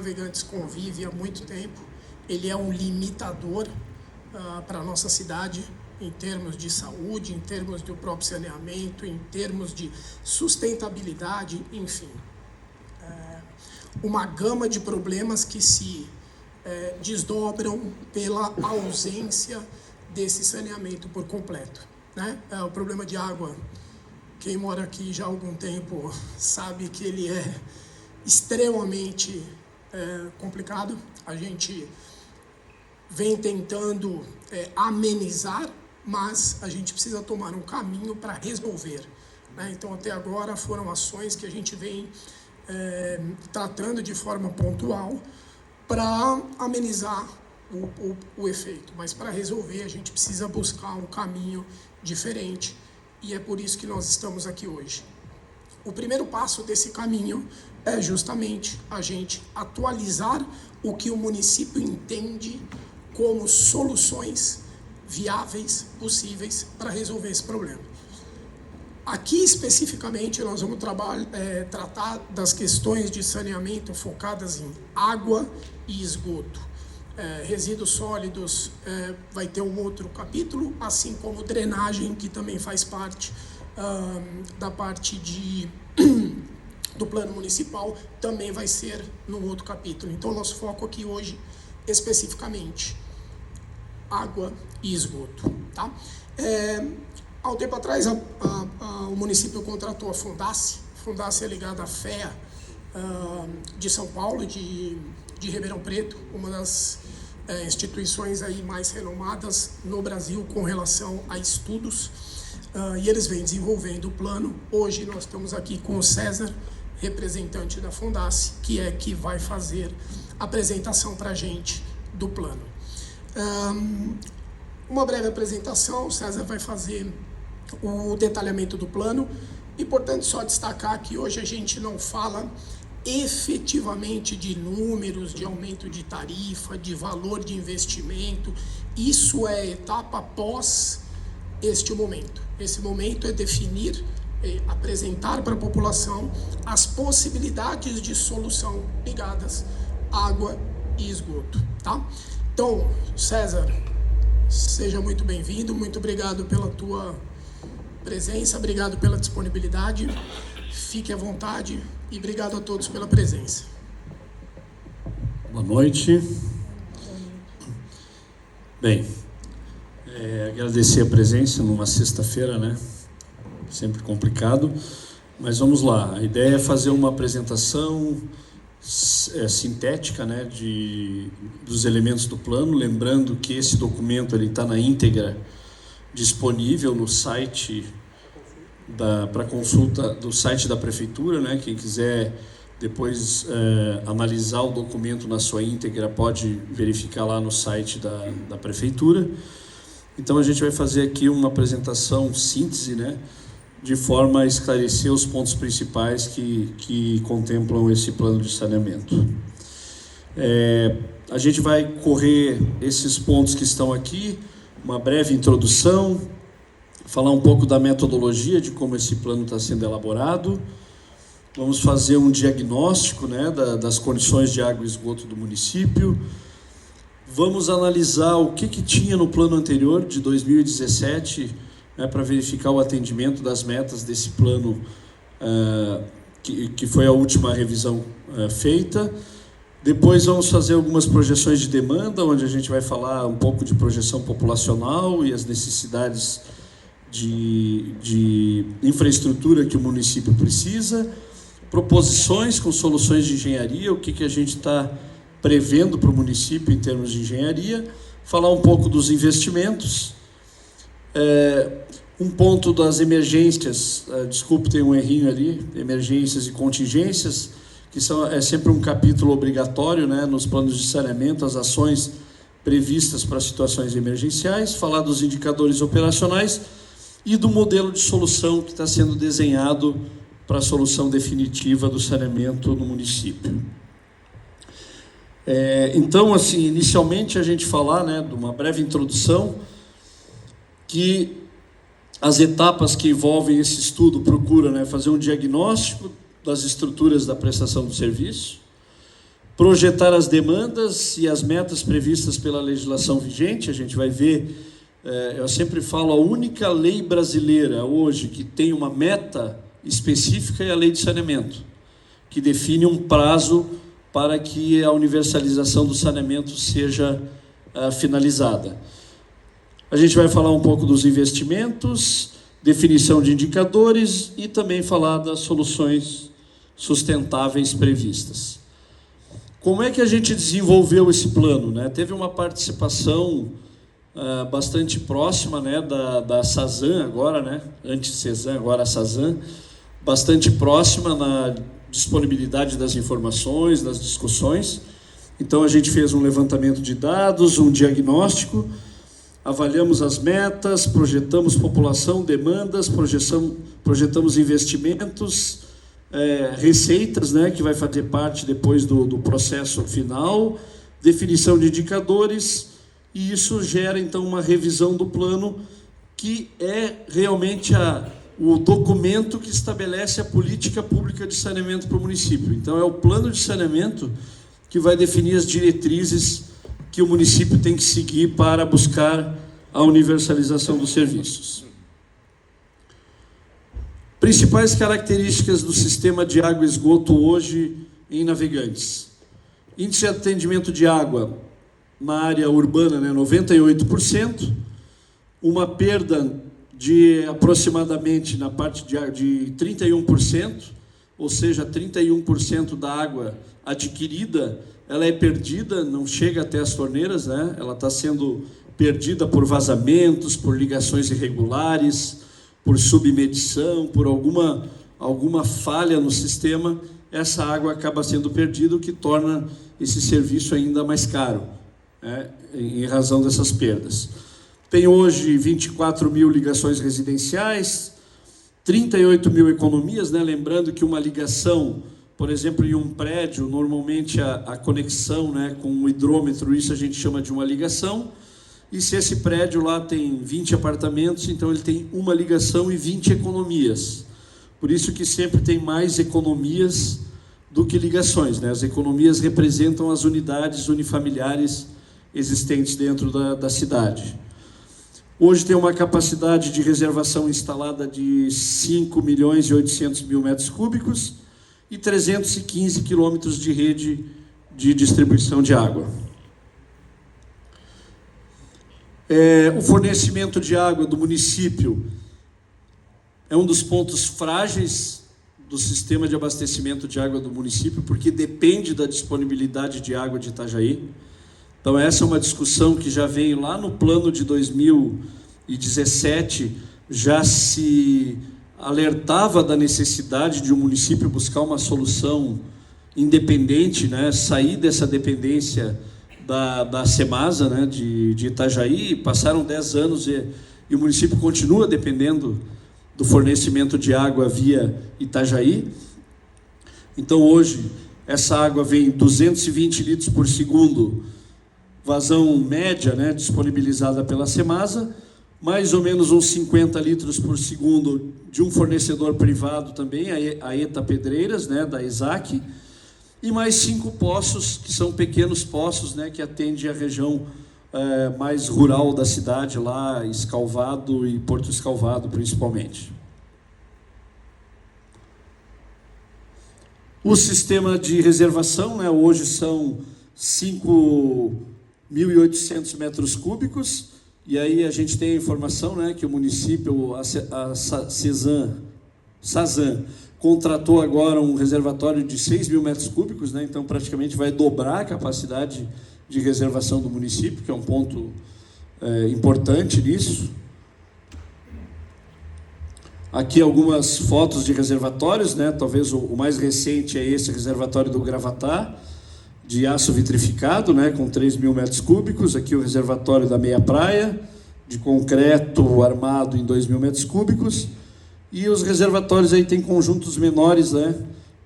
Navegantes convive há muito tempo. Ele é um limitador para a nossa cidade, em termos de saúde, em termos do próprio saneamento, em termos de sustentabilidade, enfim. Uma gama de problemas que se desdobram pela ausência desse saneamento por completo, né? O problema de água, quem mora aqui já há algum tempo sabe que ele é extremamente complicado. A gente vem tentando amenizar, mas a gente precisa tomar um caminho para resolver, né? Então, até agora foram ações que a gente vem tratando de forma pontual para amenizar o efeito, mas para resolver a gente precisa buscar um caminho diferente, e é por isso que nós estamos aqui hoje. O primeiro passo desse caminho é justamente a gente atualizar o que o município entende como soluções viáveis, possíveis para resolver esse problema. Aqui especificamente nós vamos tratar das questões de saneamento focadas em água e esgoto. Resíduos sólidos vai ter um outro capítulo, assim como drenagem, que também faz parte da parte do plano municipal, também vai ser num outro capítulo. Então, o nosso foco aqui hoje, especificamente, água e esgoto, tá? Há um tempo atrás, o município contratou a Fundace. A Fundace é ligada à FEA de São Paulo, de Ribeirão Preto, uma das instituições aí mais renomadas no Brasil com relação a estudos, e eles vêm desenvolvendo o plano. Hoje nós estamos aqui com o César, representante da Fundace, que vai fazer a apresentação para a gente do plano. Uma breve apresentação, o César vai fazer o detalhamento do plano. Importante só destacar que hoje a gente não fala efetivamente de números, de aumento de tarifa, de valor de investimento. Isso é etapa após este momento. Esse momento é definir, apresentar para a população as possibilidades de solução ligadas à água e esgoto, tá? Então, César, seja muito bem-vindo, muito obrigado pela tua presença, obrigado pela disponibilidade, fique à vontade e obrigado a todos pela presença. Boa noite. Bem, agradecer a presença numa sexta-feira, né? Sempre complicado, mas vamos lá. A ideia é fazer uma apresentação sintética, né, dos elementos do plano, lembrando que esse documento está na íntegra disponível no site para consulta do site da prefeitura, né? Quem quiser depois analisar o documento na sua íntegra pode verificar lá no site da prefeitura. Então a gente vai fazer aqui uma apresentação síntese, né, de forma a esclarecer os pontos principais que contemplam esse plano de saneamento. A gente vai correr esses pontos que estão aqui, uma breve introdução, falar um pouco da metodologia de como esse plano está sendo elaborado. Vamos fazer um diagnóstico, né, das condições de água e esgoto do município. Vamos analisar o que tinha no plano anterior, de 2017, né, para verificar o atendimento das metas desse plano, que foi a última revisão feita. Depois vamos fazer algumas projeções de demanda, onde a gente vai falar um pouco de projeção populacional e as necessidades de infraestrutura que o município precisa. Proposições com soluções de engenharia, o que a gente está prevendo para o município em termos de engenharia. Falar um pouco dos investimentos. Um ponto das emergências, desculpe, tem um errinho ali, emergências e contingências, que é sempre um capítulo obrigatório, né, nos planos de saneamento, as ações previstas para situações emergenciais. Falar dos indicadores operacionais e do modelo de solução que está sendo desenhado para a solução definitiva do saneamento no município. Então, assim, inicialmente a gente falar, né, de uma breve introdução, que as etapas que envolvem esse estudo procuram, né, fazer um diagnóstico das estruturas da prestação do serviço, Projetar as demandas e as metas previstas pela legislação vigente. A gente vai ver, eu sempre falo, a única lei brasileira hoje que tem uma meta específica é a Lei de Saneamento, que define um prazo para que a universalização do saneamento seja finalizada. A gente vai falar um pouco dos investimentos, definição de indicadores e também falar das soluções sustentáveis previstas. Como é que a gente desenvolveu esse plano, né? Teve uma participação bastante próxima, né, da Sazan agora, né, antes Cezan, agora a Sazan, bastante próxima na disponibilidade das informações, das discussões. Então a gente fez um levantamento de dados, um diagnóstico, avaliamos as metas, projetamos população, demandas, projetamos investimentos, receitas, né, que vai fazer parte depois do processo final, definição de indicadores, e isso gera então uma revisão do plano, que é realmente o documento que estabelece a política pública de saneamento para o município. Então é o plano de saneamento que vai definir as diretrizes que o município tem que seguir para buscar a universalização dos serviços. Principais características do sistema de água e esgoto hoje em Navegantes. Índice de atendimento de água na área urbana, né, 98%, uma perda de aproximadamente na parte de 31%, ou seja, 31% da água adquirida, ela é perdida, não chega até as torneiras, né? Ela está sendo perdida por vazamentos, por ligações irregulares, por submedição, por alguma falha no sistema. Essa água acaba sendo perdida, o que torna esse serviço ainda mais caro, né, em razão dessas perdas. Tem hoje 24 mil ligações residenciais, 38 mil economias, né? Lembrando que uma ligação, por exemplo, em um prédio, normalmente a conexão, né, com o hidrômetro, isso a gente chama de uma ligação. E se esse prédio lá tem 20 apartamentos, então ele tem uma ligação e 20 economias. Por isso que sempre tem mais economias do que ligações, né? As economias representam as unidades unifamiliares existentes dentro da cidade. Hoje tem uma capacidade de reservação instalada de 5.800.000 metros cúbicos e 315 quilômetros de rede de distribuição de água. O fornecimento de água do município é um dos pontos frágeis do sistema de abastecimento de água do município, porque depende da disponibilidade de água de Itajaí. Então essa é uma discussão que já veio lá no plano de 2017, já se alertava da necessidade de um município buscar uma solução independente, né, sair dessa dependência da Semasa, né, de Itajaí. Passaram 10 anos e o município continua dependendo do fornecimento de água via Itajaí. Então hoje essa água vem 220 litros por segundo, vazão média, né, disponibilizada pela Semasa, mais ou menos uns 50 litros por segundo de um fornecedor privado também, a ETA Pedreiras, né, da ESAC, e mais 5 poços, que são pequenos poços, né, que atendem a região mais rural da cidade, lá Escalvado e Porto Escalvado, principalmente. O sistema de reservação, né, hoje são 5.800 metros cúbicos, e aí a gente tem a informação, né, que o município, a Sazan, contratou agora um reservatório de 6.000 metros cúbicos, né, então praticamente vai dobrar a capacidade de reservação do município, que é um ponto importante nisso. Aqui algumas fotos de reservatórios, né, talvez o mais recente é esse reservatório do Gravatá, de aço vitrificado, né, com 3.000 metros cúbicos. Aqui o reservatório da Meia Praia, de concreto armado em 2.000 metros cúbicos. E os reservatórios aí tem conjuntos menores, né,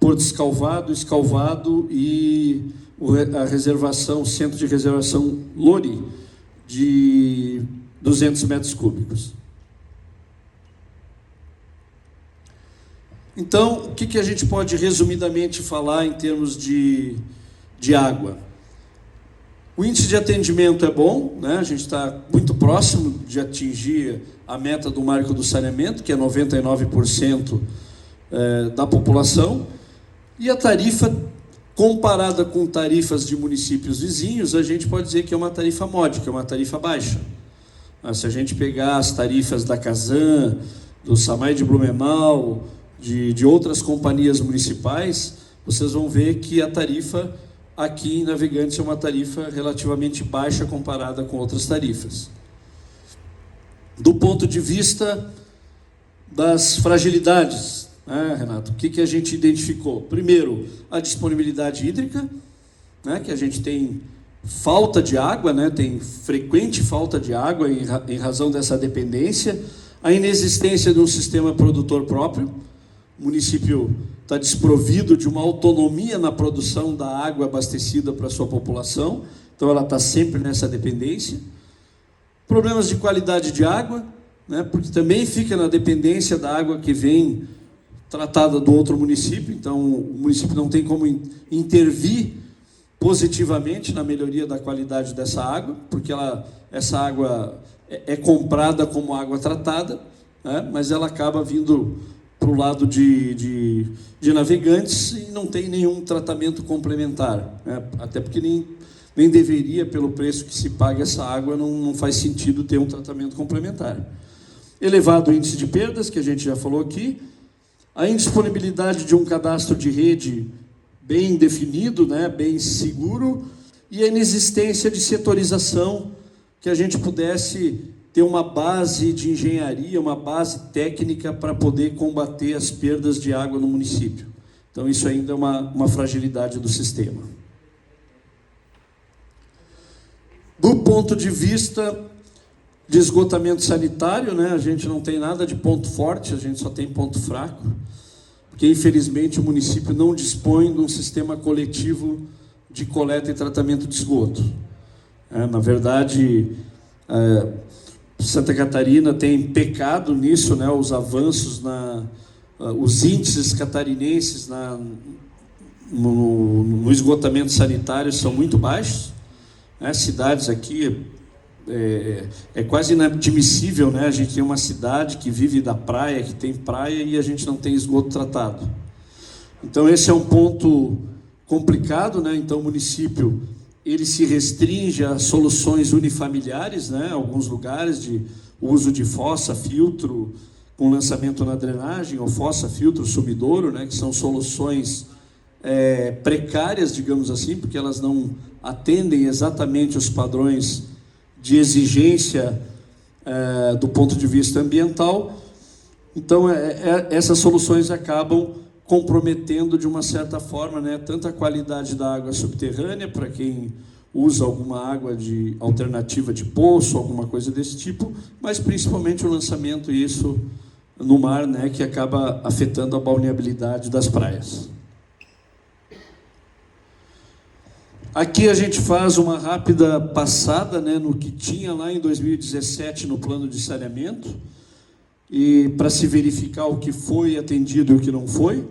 Porto Escalvado, Escalvado e a reservação, centro de reservação Lori, de 200 metros cúbicos. Então, o que a gente pode resumidamente falar em termos de de água. O índice de atendimento é bom, né? A gente está muito próximo de atingir a meta do marco do saneamento, que é 99% da população, e a tarifa, comparada com tarifas de municípios vizinhos, a gente pode dizer que é uma tarifa módica, é uma tarifa baixa. Se a gente pegar as tarifas da Casan, do Samay de Blumenau, de outras companhias municipais, vocês vão ver que a tarifa aqui em Navegantes é uma tarifa relativamente baixa comparada com outras tarifas. Do ponto de vista das fragilidades, né, Renato, o que a gente identificou? Primeiro, a disponibilidade hídrica, né, que a gente tem falta de água, né, tem frequente falta de água em razão dessa dependência, a inexistência de um sistema produtor próprio. O município está desprovido de uma autonomia na produção da água abastecida para a sua população, então ela está sempre nessa dependência. Problemas de qualidade de água, né, porque também fica na dependência da água que vem tratada do outro município, então o município não tem como intervir positivamente na melhoria da qualidade dessa água, porque essa água é comprada como água tratada, né, mas ela acaba vindo para o lado de Navegantes e não tem nenhum tratamento complementar, né? Até porque nem deveria, pelo preço que se paga essa água, não faz sentido ter um tratamento complementar. Elevado índice de perdas, que a gente já falou aqui, a indisponibilidade de um cadastro de rede bem definido, né, bem seguro, e a inexistência de setorização, que a gente pudesse ter uma base de engenharia, uma base técnica para poder combater as perdas de água no município. Então, isso ainda é uma fragilidade do sistema. Do ponto de vista de esgotamento sanitário, né, a gente não tem nada de ponto forte, a gente só tem ponto fraco, porque, infelizmente, o município não dispõe de um sistema coletivo de coleta e tratamento de esgoto. Na verdade, Santa Catarina tem pecado nisso, né? Os avanços, os índices catarinenses no esgotamento sanitário são muito baixos, né? Cidades aqui, é quase inadmissível, né? A gente tem uma cidade que vive da praia, que tem praia, e a gente não tem esgoto tratado. Então, esse é um ponto complicado, né? Então, o município ele se restringe a soluções unifamiliares, né? Alguns lugares de uso de fossa, filtro, com lançamento na drenagem, ou fossa, filtro, sumidouro, né? Que são soluções precárias, digamos assim, porque elas não atendem exatamente os padrões de exigência do ponto de vista ambiental. Então, essas soluções acabam comprometendo de uma certa forma, né, tanto a qualidade da água subterrânea, para quem usa alguma água alternativa de poço, alguma coisa desse tipo, mas principalmente o lançamento isso no mar, né, que acaba afetando a balneabilidade das praias. Aqui a gente faz uma rápida passada, né, no que tinha lá em 2017 no plano de saneamento, e para se verificar o que foi atendido e o que não foi.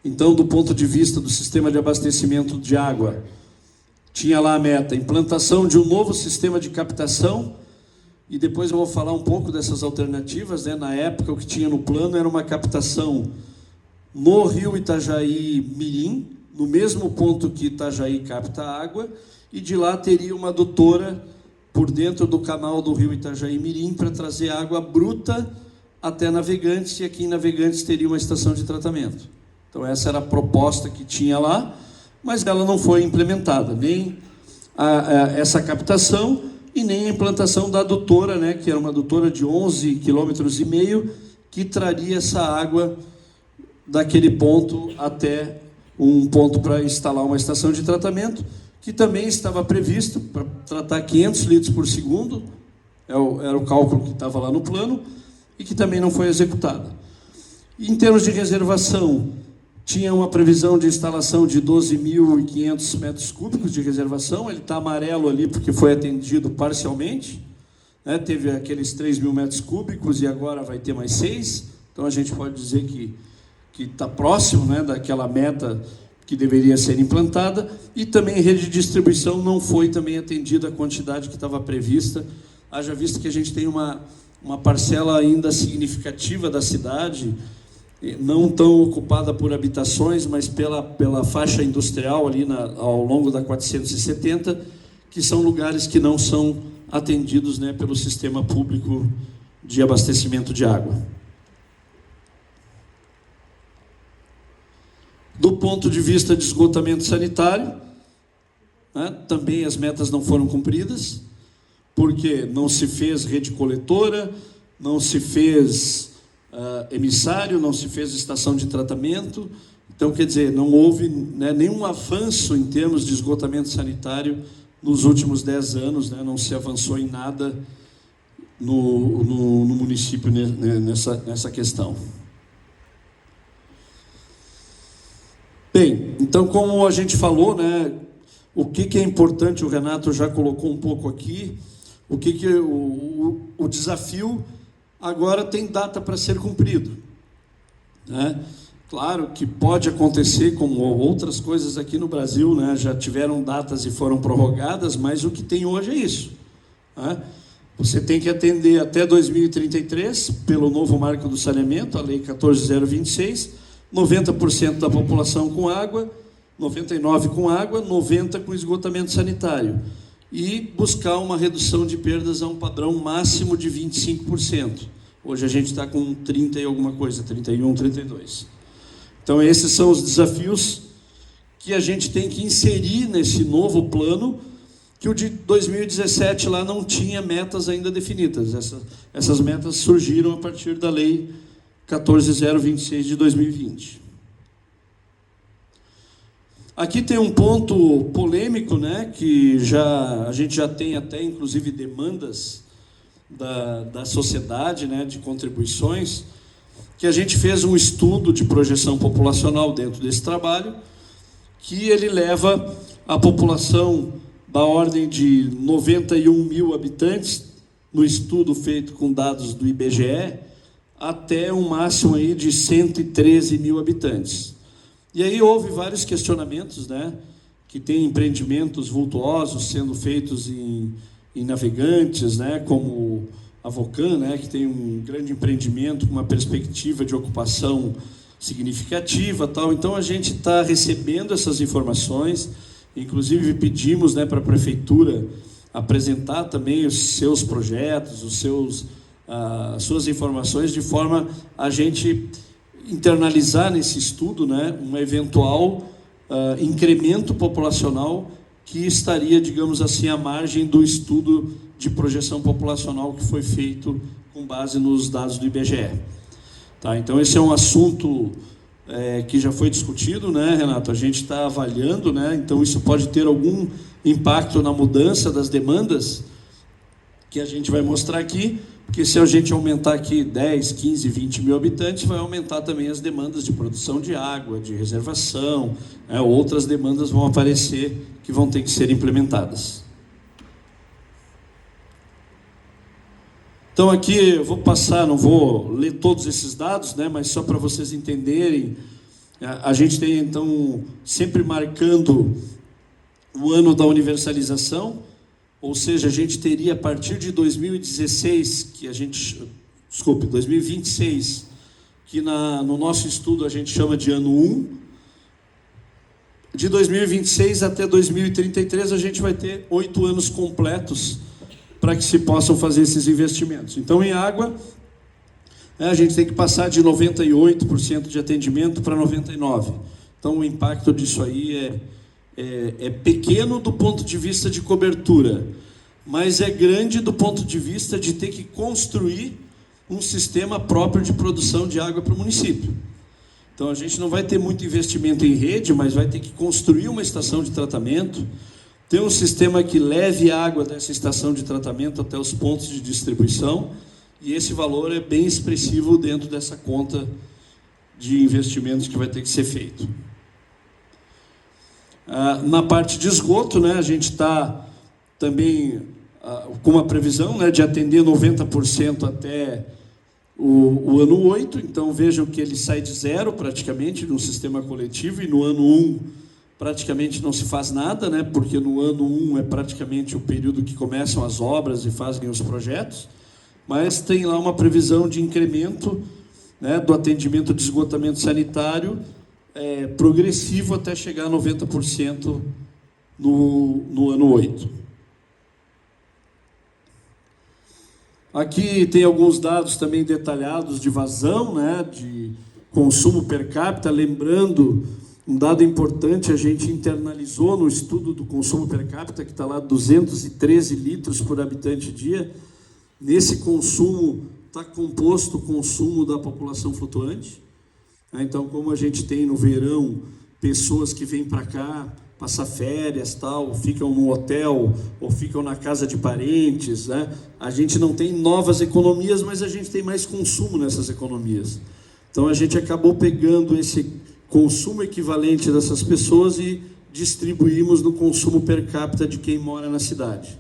Então, do ponto de vista do sistema de abastecimento de água, tinha lá a meta, implantação de um novo sistema de captação, e depois eu vou falar um pouco dessas alternativas, né? Na época, o que tinha no plano era uma captação no rio Itajaí Mirim, no mesmo ponto que Itajaí capta água, e de lá teria uma adutora por dentro do canal do rio Itajaí Mirim para trazer água bruta até Navegantes, e aqui em Navegantes teria uma estação de tratamento. Então, essa era a proposta que tinha lá, mas ela não foi implementada, nem essa captação e nem a implantação da adutora, né, que era uma adutora de 11,5 km, que traria essa água daquele ponto até um ponto para instalar uma estação de tratamento, que também estava previsto para tratar 500 litros por segundo, era o cálculo que estava lá no plano, e que também não foi executada. Em termos de reservação, tinha uma previsão de instalação de 12.500 metros cúbicos de reservação, ele está amarelo ali porque foi atendido parcialmente, né? Teve aqueles 3.000 metros cúbicos e agora vai ter mais 6, então a gente pode dizer que está próximo, né, daquela meta que deveria ser implantada, e também rede de distribuição não foi também atendida a quantidade que estava prevista, haja visto que a gente tem uma parcela ainda significativa da cidade, não tão ocupada por habitações, mas pela faixa industrial ali ao longo da 470, que são lugares que não são atendidos, né, pelo sistema público de abastecimento de água. Do ponto de vista de esgotamento sanitário, né, também as metas não foram cumpridas, porque não se fez rede coletora, não se fez emissário, não se fez estação de tratamento. Então, quer dizer, não houve, né, nenhum avanço em termos de esgotamento sanitário nos últimos 10 anos, né, não se avançou em nada no município nessa questão. Bem, então, como a gente falou, né, o que é importante, o Renato já colocou um pouco aqui, o desafio agora tem data para ser cumprido, né? Claro que pode acontecer, como outras coisas aqui no Brasil, né, já tiveram datas e foram prorrogadas, mas o que tem hoje é isso, né? Você tem que atender até 2033, pelo novo marco do saneamento, a Lei 14.026, 90% da população com água, 99% com água, 90% com esgotamento sanitário. E buscar uma redução de perdas a um padrão máximo de 25%. Hoje a gente está com 30 e alguma coisa, 31, 32. Então esses são os desafios que a gente tem que inserir nesse novo plano, que o de 2017 lá não tinha metas ainda definidas. Essas metas surgiram a partir da Lei 14.026 de 2020. Aqui tem um ponto polêmico, né, que a gente já tem até, inclusive, demandas da sociedade, né, de contribuições, que a gente fez um estudo de projeção populacional dentro desse trabalho, que ele leva a população da ordem de 91 mil habitantes, no estudo feito com dados do IBGE, até um máximo aí de 113 mil habitantes. E aí houve vários questionamentos, né, que tem empreendimentos vultuosos sendo feitos em Navegantes, né, como a Vocan, né, que tem um grande empreendimento com uma perspectiva de ocupação significativa, tal. Então a gente está recebendo essas informações, inclusive pedimos, né, para a prefeitura apresentar também os seus projetos, as suas informações, de forma a gente internalizar nesse estudo, né, um eventual incremento populacional que estaria, digamos assim, à margem do estudo de projeção populacional que foi feito com base nos dados do IBGE. Tá? Então, esse é um assunto que já foi discutido, né, Renato? A gente está avaliando, né? Então isso pode ter algum impacto na mudança das demandas, que a gente vai mostrar aqui, porque se a gente aumentar aqui 10, 15, 20 mil habitantes, vai aumentar também as demandas de produção de água, de reservação, né? Outras demandas vão aparecer que vão ter que ser implementadas. Então aqui eu vou passar, não vou ler todos esses dados, né, mas só para vocês entenderem, a gente tem então sempre marcando o ano da universalização, ou seja, a gente teria a partir de 2016, 2026, que no nosso estudo a gente chama de ano 1, de 2026 até 2033 a gente vai ter 8 anos completos para que se possam fazer esses investimentos. Então, em água, a gente tem que passar de 98% de atendimento para 99%. Então, o impacto disso aí é pequeno do ponto de vista de cobertura, mas é grande do ponto de vista de ter que construir um sistema próprio de produção de água para o município. Então, a gente não vai ter muito investimento em rede, mas vai ter que construir uma estação de tratamento, ter um sistema que leve água dessa estação de tratamento até os pontos de distribuição, e esse valor é bem expressivo dentro dessa conta de investimentos que vai ter que ser feito. Na parte de esgoto, né, a gente está também com uma previsão, né, de atender 90% até o ano 8, então vejam que ele sai de zero praticamente no sistema coletivo, e no ano 1 praticamente não se faz nada, né? Porque no ano 1 é praticamente o período que começam as obras e fazem os projetos, mas tem lá uma previsão de incremento, né, do atendimento de esgotamento sanitário progressivo até chegar a 90% no ano 8. Aqui tem alguns dados também detalhados de vazão, né, de consumo per capita. Lembrando, um dado importante, a gente internalizou no estudo do consumo per capita, que está lá 213 litros por habitante dia. Nesse consumo está composto o consumo da população flutuante. Então, como a gente tem no verão pessoas que vêm para cá passar férias, tal, ficam no hotel ou ficam na casa de parentes, né? A gente não tem novas economias, mas a gente tem mais consumo nessas economias. Então a gente acabou pegando esse consumo equivalente dessas pessoas e distribuímos no consumo per capita de quem mora na cidade.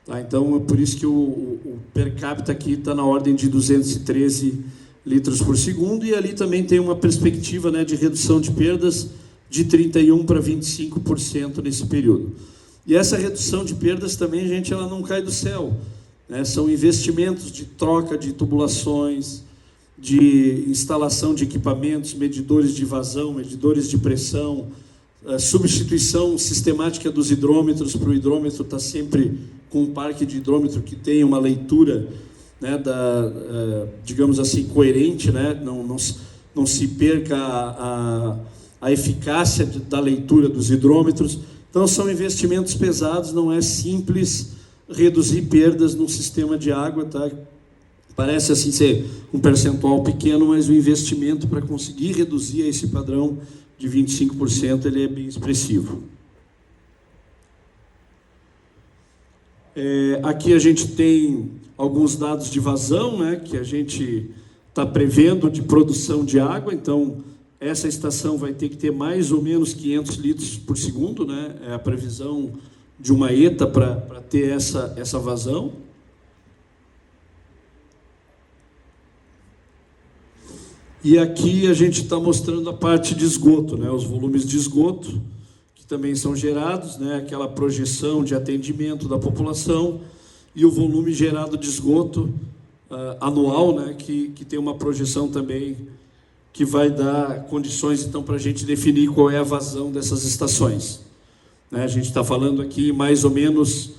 Tá? Então é por isso que o per capita aqui está na ordem de 213 litros por segundo, e ali também tem uma perspectiva, né, de redução de perdas de 31% para 25% nesse período. E essa redução de perdas também, gente, ela não cai do céu, né? São investimentos de troca de tubulações, de instalação de equipamentos, medidores de vazão, medidores de pressão, substituição sistemática dos hidrômetros, para o hidrômetro estar sempre com um parque de hidrômetro que tenha uma leitura, né, digamos assim, coerente, né? Não se perca a eficácia da leitura dos hidrômetros. Então são investimentos pesados, não é simples reduzir perdas no sistema de água, tá? Parece assim ser um percentual pequeno, mas o investimento para conseguir reduzir esse padrão de 25%, ele é bem expressivo. Aqui a gente tem alguns dados de vazão, né, que a gente está prevendo de produção de água. Então essa estação vai ter que ter mais ou menos 500 litros por segundo, né? É a previsão de uma ETA para ter essa vazão. E aqui a gente está mostrando a parte de esgoto, né? Os volumes de esgoto, que também são gerados, né? Aquela projeção de atendimento da população, e o volume gerado de esgoto anual, né? Que tem uma projeção também que vai dar condições, então, para a gente definir qual é a vazão dessas estações. Né? A gente está falando aqui mais ou menos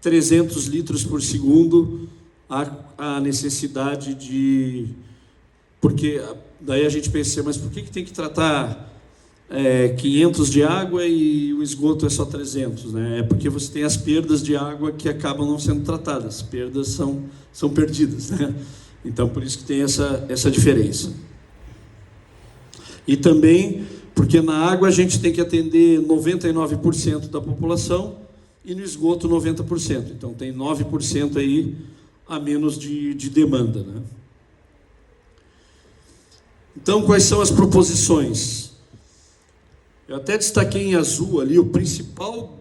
300 litros por segundo a necessidade de... Porque daí a gente pensa, mas por que tem que tratar 500 de água e o esgoto é só 300? Né? É porque você tem as perdas de água que acabam não sendo tratadas. As perdas são perdidas, né? Então, por isso que tem essa diferença. E também porque na água a gente tem que atender 99% da população e no esgoto 90%. Então tem 9% aí a menos de demanda, né? Então, quais são as proposições? Eu até destaquei em azul ali, o principal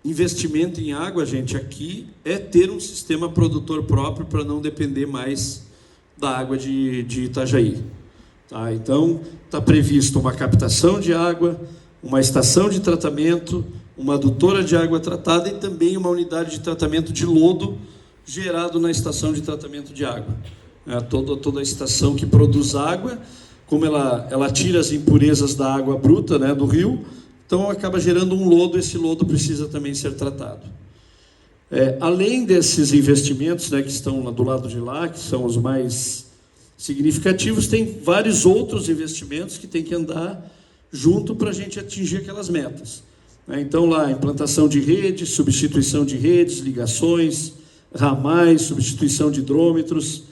investimento em água, gente, aqui é ter um sistema produtor próprio para não depender mais da água de Itajaí. Tá? Então, está previsto uma captação de água, uma estação de tratamento, uma adutora de água tratada e também uma unidade de tratamento de lodo gerado na estação de tratamento de água. Toda a estação que produz água, como ela tira as impurezas da água bruta, né, do rio, então acaba gerando um lodo, esse lodo precisa também ser tratado. Além desses investimentos, né, que estão do lado de lá, que são os mais significativos, tem vários outros investimentos que tem que andar junto para a gente atingir aquelas metas. Então, lá, implantação de redes, substituição de redes, ligações, ramais, substituição de hidrômetros,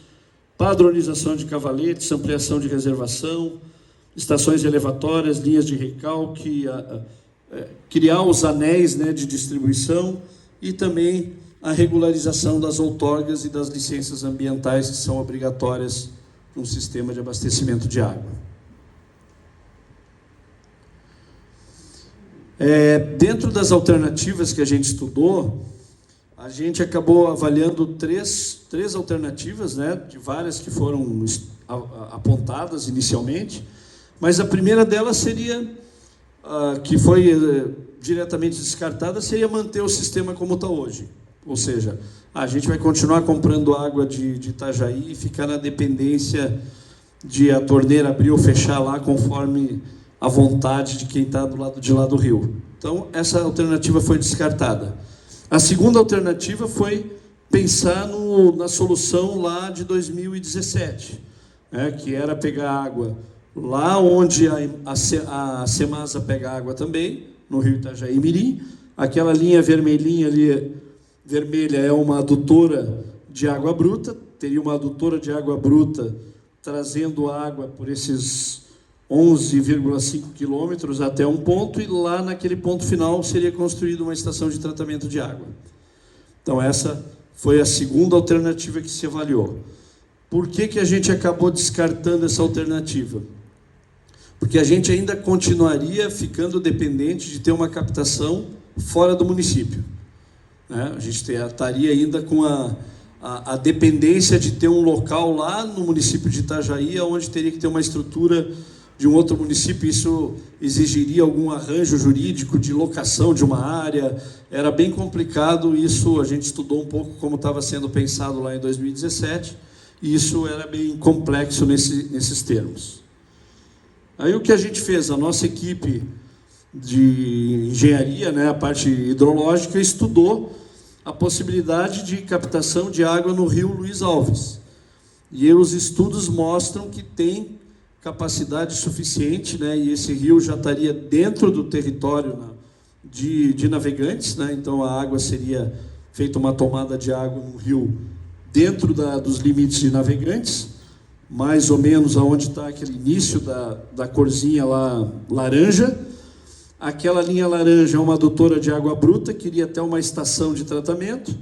padronização de cavaletes, ampliação de reservação, estações elevatórias, linhas de recalque, criar os anéis, né, de distribuição, e também a regularização das outorgas e das licenças ambientais que são obrigatórias para um sistema de abastecimento de água. Dentro das alternativas que a gente estudou, a gente acabou avaliando três alternativas, né, de várias que foram apontadas inicialmente, mas a primeira delas seria, que foi diretamente descartada, seria manter o sistema como está hoje. Ou seja, a gente vai continuar comprando água de Itajaí e ficar na dependência de a torneira abrir ou fechar lá conforme a vontade de quem está do lado de lá do rio. Então, essa alternativa foi descartada. A segunda alternativa foi pensar na solução lá de 2017, né, que era pegar água lá onde a Semasa pega água também, no rio Itajaí Mirim. Aquela linha vermelhinha ali, vermelha, é uma adutora de água bruta, teria uma adutora de água bruta trazendo água por esses 11,5 quilômetros até um ponto, e lá naquele ponto final seria construída uma estação de tratamento de água. Então essa foi a segunda alternativa que se avaliou. Por que a gente acabou descartando essa alternativa? Porque a gente ainda continuaria ficando dependente de ter uma captação fora do município, né? A gente estaria ainda com a dependência de ter um local lá no município de Itajaí, onde teria que ter uma estrutura de um outro município. Isso exigiria algum arranjo jurídico de locação de uma área, era bem complicado. Isso a gente estudou um pouco como estava sendo pensado lá em 2017, e isso era bem complexo nesses termos. Aí o que a gente fez? A nossa equipe de engenharia, né, a parte hidrológica, estudou a possibilidade de captação de água no rio Luiz Alves. E os estudos mostram que tem capacidade suficiente, né, e esse rio já estaria dentro do território de Navegantes, né, então a água seria feita uma tomada de água no rio dentro dos limites de Navegantes, mais ou menos aonde está aquele início da corzinha lá laranja. Aquela linha laranja é uma adutora de água bruta, que iria até uma estação de tratamento,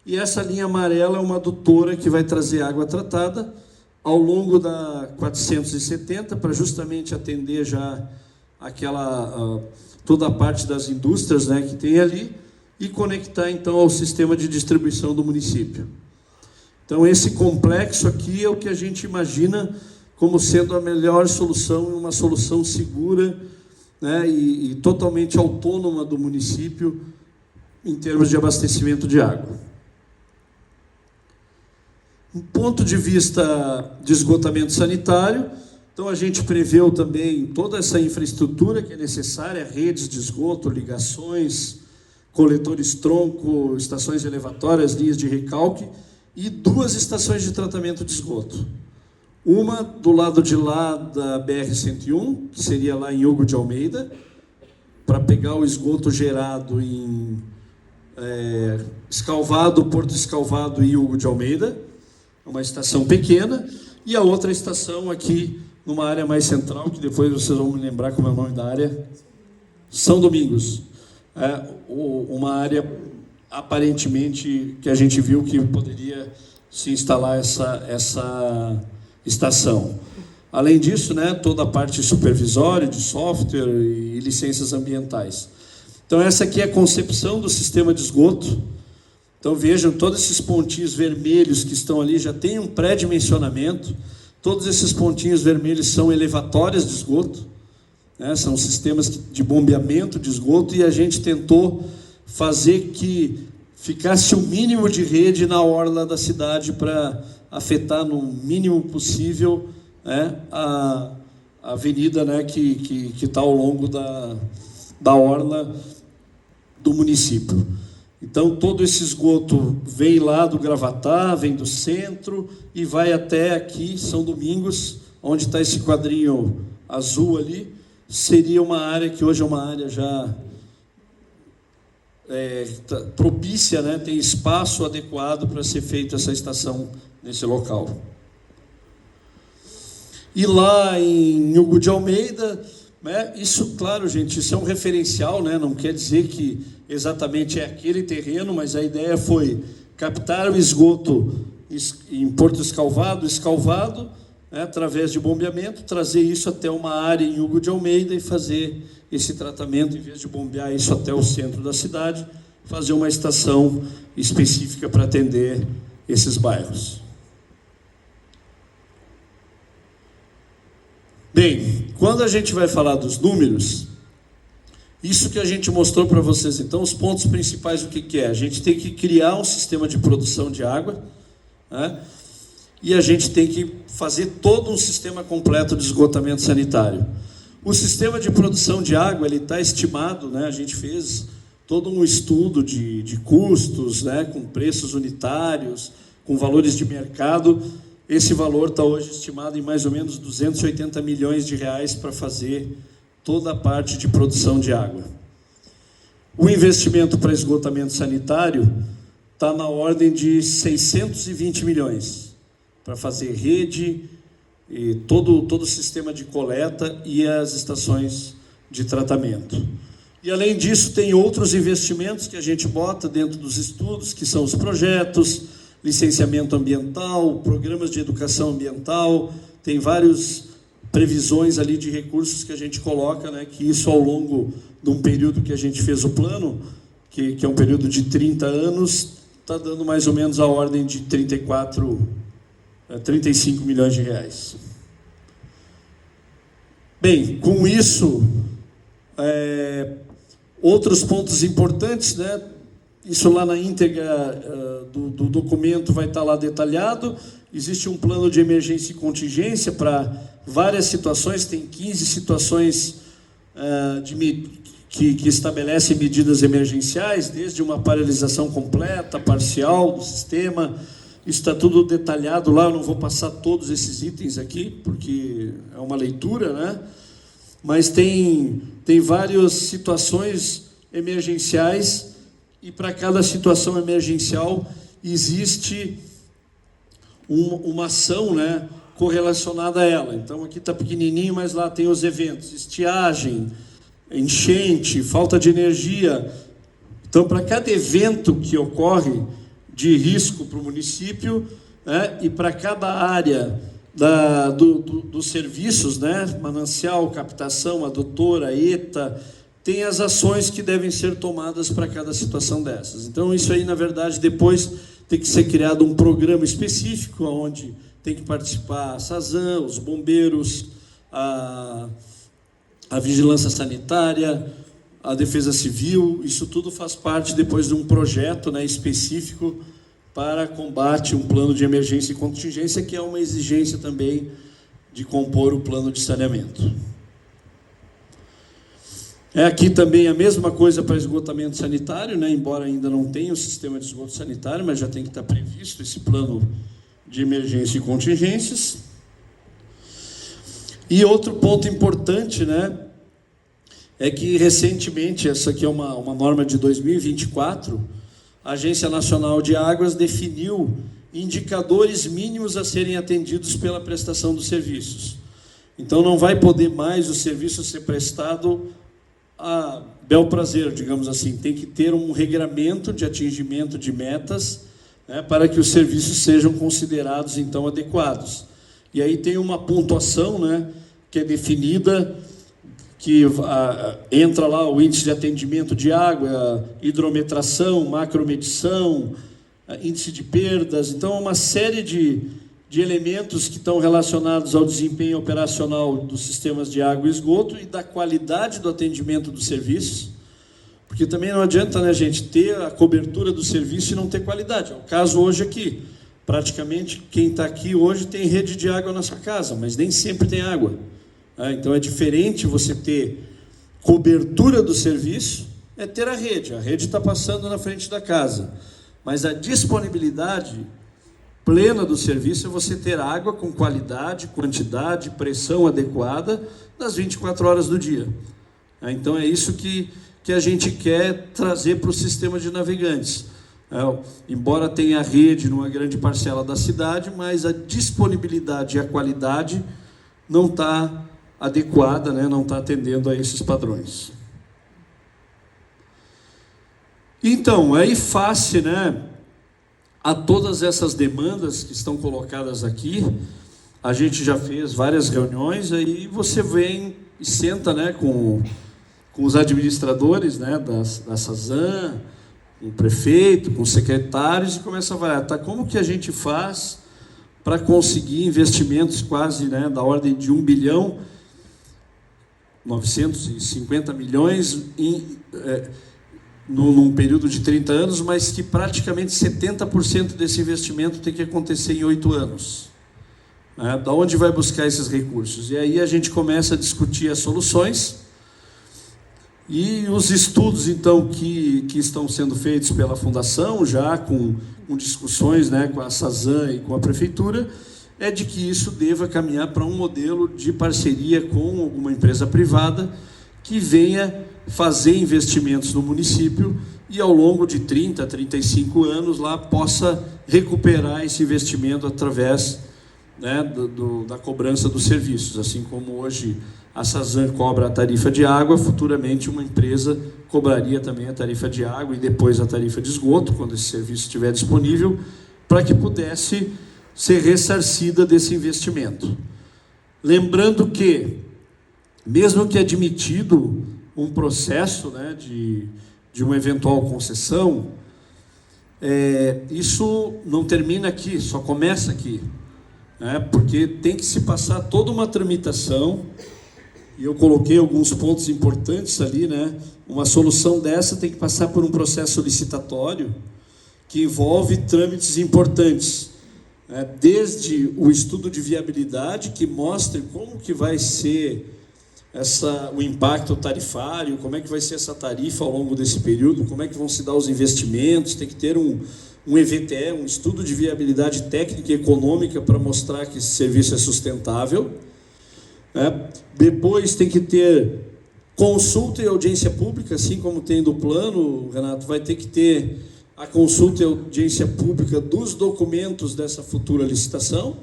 e essa linha amarela é uma adutora que vai trazer água tratada ao longo da 470, para justamente atender já toda a parte das indústrias, né, que tem ali, e conectar então ao sistema de distribuição do município. Então esse complexo aqui é o que a gente imagina como sendo a melhor solução, uma solução segura, né, e totalmente autônoma do município em termos de abastecimento de água. Do ponto de vista de esgotamento sanitário, então a gente preveu também toda essa infraestrutura que é necessária, redes de esgoto, ligações, coletores tronco, estações elevatórias, linhas de recalque, e 2 estações de tratamento de esgoto. Uma do lado de lá da BR-101, que seria lá em Hugo de Almeida, para pegar o esgoto gerado em Escalvado, Porto Escalvado e Hugo de Almeida, uma estação pequena, e a outra estação aqui numa área mais central, que depois vocês vão me lembrar como é o nome da área, São Domingos. Uma área aparentemente que a gente viu que poderia se instalar essa estação. Além disso, né, toda a parte supervisória de software e licenças ambientais. Então essa aqui é a concepção do sistema de esgoto. Então vejam, todos esses pontinhos vermelhos que estão ali já tem um pré-dimensionamento. Todos esses pontinhos vermelhos são elevatórias de esgoto, né, são sistemas de bombeamento de esgoto, e a gente tentou fazer que ficasse o mínimo de rede na orla da cidade para afetar no mínimo possível, né, a avenida, né, que está ao longo da orla do município. Então todo esse esgoto vem lá do Gravatá, vem do centro e vai até aqui, São Domingos, onde está esse quadrinho azul ali. Seria uma área que hoje é uma área já propícia, né? Tem espaço adequado para ser feita essa estação nesse local. E lá em Hugo de Almeida, né, isso, claro, gente, isso é um referencial, né? Não quer dizer que exatamente é aquele terreno, mas a ideia foi captar o esgoto em Porto Escalvado, né, através de bombeamento, trazer isso até uma área em Hugo de Almeida e fazer esse tratamento, em vez de bombear isso até o centro da cidade, fazer uma estação específica para atender esses bairros. Bem, quando a gente vai falar dos números, isso que a gente mostrou para vocês, então, os pontos principais, o que é? A gente tem que criar um sistema de produção de água, né? E a gente tem que fazer todo um sistema completo de esgotamento sanitário. O sistema de produção de água, ele está estimado, né? A gente fez todo um estudo de custos, né? Com preços unitários, com valores de mercado. Esse valor está hoje estimado em mais ou menos 280 milhões de reais para fazer toda a parte de produção de água. O investimento para esgotamento sanitário está na ordem de 620 milhões, para fazer rede, e todo o sistema de coleta e as estações de tratamento. E, além disso, tem outros investimentos que a gente bota dentro dos estudos, que são os projetos, licenciamento ambiental, programas de educação ambiental, tem várias previsões ali de recursos que a gente coloca, né, que isso ao longo de um período que a gente fez o plano, que é um período de 30 anos, está dando mais ou menos a ordem de 35 milhões de reais. Bem, com isso, outros pontos importantes, né? Isso lá na íntegra do documento vai estar lá detalhado. Existe um plano de emergência e contingência para várias situações, tem 15 situações que estabelecem medidas emergenciais, desde uma paralisação completa, parcial do sistema. Isso está tudo detalhado lá, eu não vou passar todos esses itens aqui, porque é uma leitura, né? Mas tem várias situações emergenciais, e para cada situação emergencial existe uma ação, né, correlacionada a ela. Então aqui está pequenininho, mas lá tem os eventos: estiagem, enchente, falta de energia. Então, para cada evento que ocorre de risco para o município, né, e para cada área dos serviços, né, manancial, captação, adutora, ETA, tem as ações que devem ser tomadas para cada situação dessas. Então, isso aí, na verdade, depois tem que ser criado um programa específico, onde tem que participar a SAZAN, os bombeiros, a vigilância sanitária, a defesa civil. Isso tudo faz parte depois de um projeto, né, específico para combate, um plano de emergência e contingência, que é uma exigência também de compor o plano de saneamento. Aqui também a mesma coisa para esgotamento sanitário, né? Embora ainda não tenha o sistema de esgoto sanitário, mas já tem que estar previsto esse plano de emergência e contingências. E outro ponto importante, né, é que recentemente, essa aqui é uma norma de 2024, a Agência Nacional de Águas definiu indicadores mínimos a serem atendidos pela prestação dos serviços. Então não vai poder mais o serviço ser prestado a bel prazer, digamos assim. Tem que ter um regramento de atingimento de metas, né, para que os serviços sejam considerados, então, adequados. E aí tem uma pontuação, né, que é definida, que entra lá o índice de atendimento de água, hidrometração, macromedição, índice de perdas. Então, uma série de elementos que estão relacionados ao desempenho operacional dos sistemas de água e esgoto e da qualidade do atendimento dos serviços, porque também não adianta, né, gente, ter a cobertura do serviço e não ter qualidade. É o caso hoje aqui. Praticamente quem está aqui hoje tem rede de água na sua casa, mas nem sempre tem água. Então é diferente você ter cobertura do serviço, é ter a rede está passando na frente da casa, mas a disponibilidade plena do serviço é você ter água com qualidade, quantidade, pressão adequada nas 24 horas do dia. Então é isso que a gente quer trazer para o sistema de navegantes. Embora tenha rede numa grande parcela da cidade, mas a disponibilidade e a qualidade não está adequada, né? Não está atendendo a esses padrões. Então, aí face, né, a todas essas demandas que estão colocadas aqui, a gente já fez várias reuniões, aí você vem e senta, né, com os administradores, né, da SAZAN, o prefeito, com os secretários, e começa a avaliar, tá, como que a gente faz para conseguir investimentos quase, né, da ordem de 1 bilhão 950 milhões num período de 30 anos, mas que praticamente 70% desse investimento tem que acontecer em 8 anos. Da onde vai buscar esses recursos? E aí a gente começa a discutir as soluções e os estudos, então, que estão sendo feitos pela Fundação, já com discussões, né, com a Sazam e com a Prefeitura, é de que isso deva caminhar para um modelo de parceria com alguma empresa privada que venha fazer investimentos no município e, ao longo de 30, 35 anos, lá possa recuperar esse investimento através, né, da cobrança dos serviços. Assim como hoje a Sazam cobra a tarifa de água, futuramente uma empresa cobraria também a tarifa de água e depois a tarifa de esgoto, quando esse serviço estiver disponível, para que pudesse ser ressarcida desse investimento. Lembrando que, mesmo que admitido um processo, né, de uma eventual concessão, isso não termina aqui, só começa aqui, né, porque tem que se passar toda uma tramitação, e eu coloquei alguns pontos importantes ali, né? Uma solução dessa tem que passar por um processo licitatório que envolve trâmites importantes, desde o estudo de viabilidade, que mostre como que vai ser o impacto tarifário, como é que vai ser essa tarifa ao longo desse período, como é que vão se dar os investimentos, tem que ter um EVTE, um estudo de viabilidade técnica e econômica para mostrar que esse serviço é sustentável. Depois tem que ter consulta e audiência pública, assim como tem do plano, Renato, vai ter que ter a consulta e audiência pública dos documentos dessa futura licitação,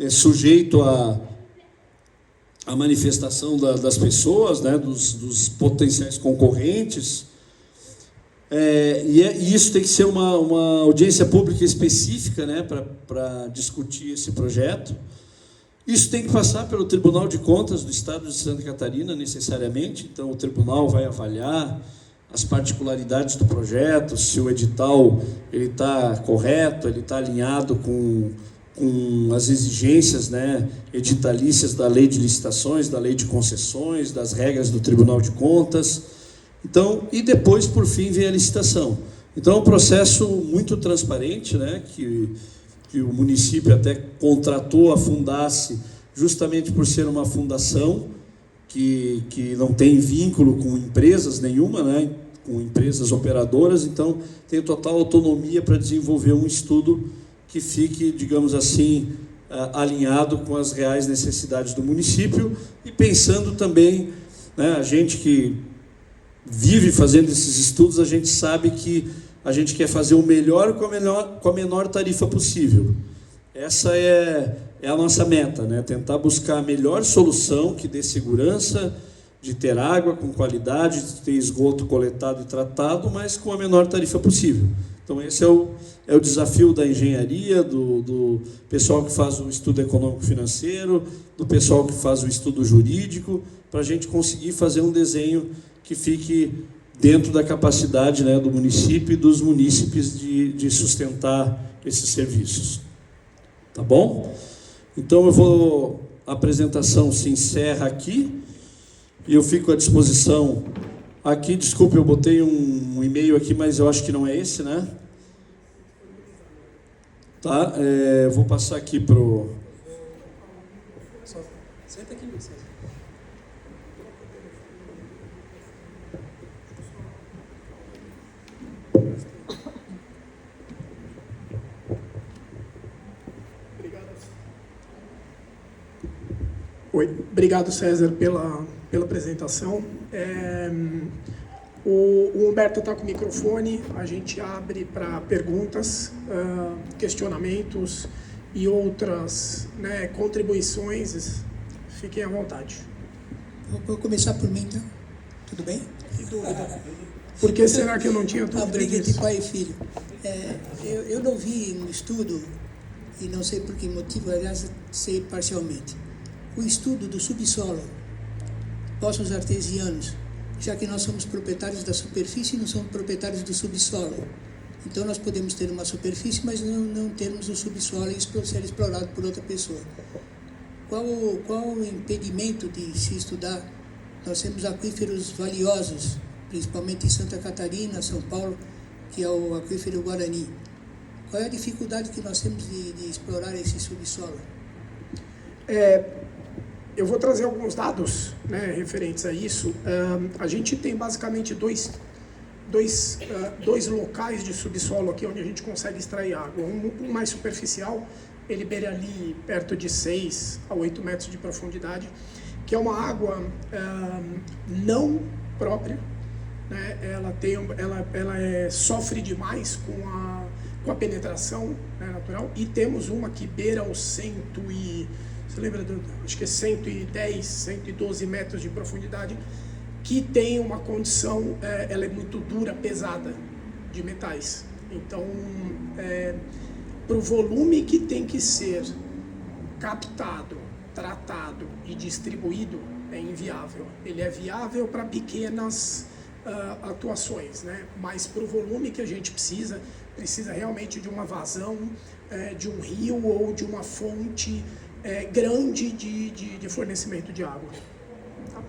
sujeito à manifestação das pessoas, né, dos potenciais concorrentes, e isso tem que ser uma audiência pública específica, né, para discutir esse projeto. Isso tem que passar pelo Tribunal de Contas do Estado de Santa Catarina, necessariamente. Então, o tribunal vai avaliar as particularidades do projeto, se o edital está correto, ele está alinhado com as exigências, né, editalícias da lei de licitações, da lei de concessões, das regras do Tribunal de Contas. Então, e depois, por fim, vem a licitação. Então, é um processo muito transparente, né, que o município até contratou a Fundace justamente por ser uma fundação que não tem vínculo com empresas nenhuma, né, com empresas operadoras, então tem total autonomia para desenvolver um estudo que fique, digamos assim, alinhado com as reais necessidades do município e pensando também, né, a gente que vive fazendo esses estudos, a gente sabe que a gente quer fazer o melhor com a menor tarifa possível. Essa é a nossa meta, né? Tentar buscar a melhor solução que dê segurança de ter água com qualidade, de ter esgoto coletado e tratado, mas com a menor tarifa possível. Então, esse é o desafio da engenharia, do pessoal que faz o estudo econômico-financeiro, do pessoal que faz o estudo jurídico, para a gente conseguir fazer um desenho que fique dentro da capacidade, né, do município e dos munícipes de sustentar esses serviços. Tá bom? Então, a apresentação se encerra aqui e eu fico à disposição aqui. Desculpe, eu botei um e-mail aqui, mas eu acho que não é esse, né? Tá? Vou passar aqui para o... Senta aqui, Vicente. Oi, obrigado, César, pela apresentação. O Humberto está com o microfone, a gente abre para perguntas, questionamentos e outras, né, contribuições. Fiquem à vontade. Vou começar por mim, então. Tudo bem? Que dúvida. Por que será que eu não tinha dúvida A briga disso? de pai e filho. Eu não vi no estudo, e não sei por que motivo, aliás, sei parcialmente. O estudo do subsolo, poços artesianos, já que nós somos proprietários da superfície e não somos proprietários do subsolo. Então nós podemos ter uma superfície, mas não termos o subsolo e ser explorado por outra pessoa. Qual o impedimento de se estudar? Nós temos aquíferos valiosos, principalmente em Santa Catarina, São Paulo, que é o aquífero Guarani. Qual é a dificuldade que nós temos de explorar esse subsolo? Eu vou trazer alguns dados, né, referentes a isso. A gente tem basicamente dois locais de subsolo aqui onde a gente consegue extrair água. Um mais superficial, ele beira ali perto de 6 a 8 metros de profundidade, que é uma água não própria, né? Ela sofre demais com a penetração, né, natural, e temos uma que beira os você lembra acho que é 110, 112 metros de profundidade, que tem uma condição, ela é muito dura, pesada, de metais. Então, para o volume que tem que ser captado, tratado e distribuído, é inviável. Ele é viável para pequenas atuações, né? Mas para o volume que a gente precisa realmente de uma vazão, de um rio ou de uma fonte grande de fornecimento de água. Tá?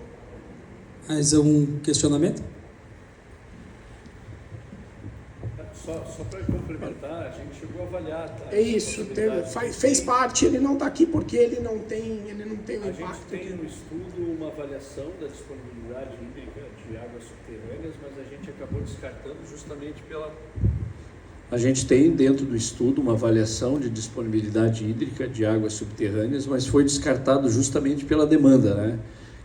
Mais um questionamento? Só para complementar, a gente chegou a avaliar. Tá? É isso, fez parte, ele não está aqui porque ele não tem o impacto. A gente tem no estudo uma avaliação da disponibilidade hídrica de águas subterrâneas, mas a gente acabou descartando justamente pela... A gente tem dentro do estudo uma avaliação de disponibilidade hídrica de águas subterrâneas, mas foi descartado justamente pela demanda, né?